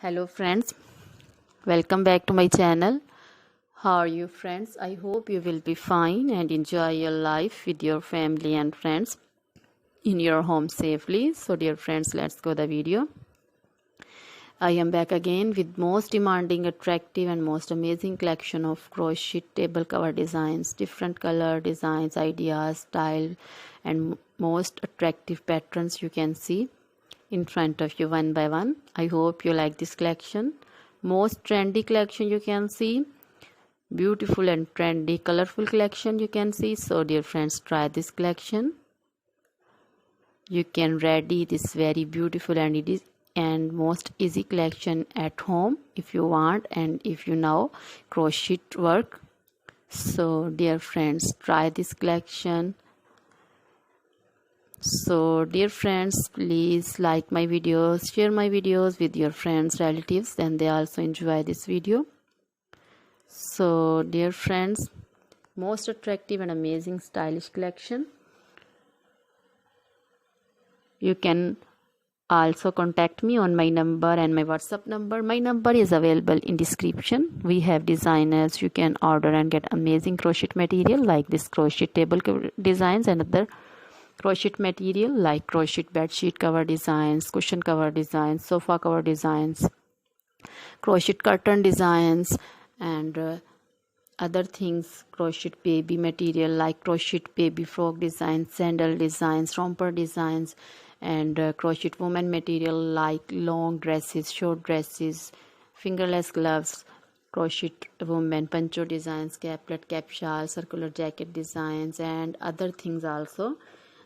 Hello friends, welcome back to my channel. How are you friends? I hope you will be fine and enjoy your life with your family and friends in your home safely. So dear friends, let's go the video. I am back again with most demanding, attractive and most amazing collection of crochet table cover designs, different color designs, ideas, style and most attractive patterns you can see in front of you one by one. I hope you like this collection. Most trendy collection you can see, beautiful and trendy colorful collection you can see. So dear friends, try this collection. You can ready this very beautiful and most easy collection at home if you want and if you know crochet work. So dear friends, try this collection. So dear friends, please like my videos, share my videos with your friends, relatives, and they also enjoy this video. So dear friends, most attractive and amazing stylish collection. You can also contact me on my number and my WhatsApp number. My number is available in description. We have designers. You can order and get amazing crochet material like this crochet table designs and other crochet material like crochet bedsheet cover designs, cushion cover designs, sofa cover designs, crochet curtain designs and other things, crochet baby material like crochet baby frog designs, sandal designs, romper designs and crochet woman material like long dresses, short dresses, fingerless gloves, crochet woman poncho designs, caplet, cap shawl, circular jacket designs and other things also.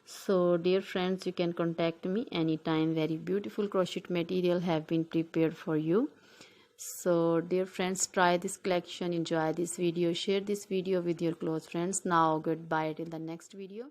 So dear friends, you can contact me anytime. Very beautiful crochet material have been prepared for you. So dear friends, try this collection, enjoy this video, share this video with your close friends. Now goodbye till the next video.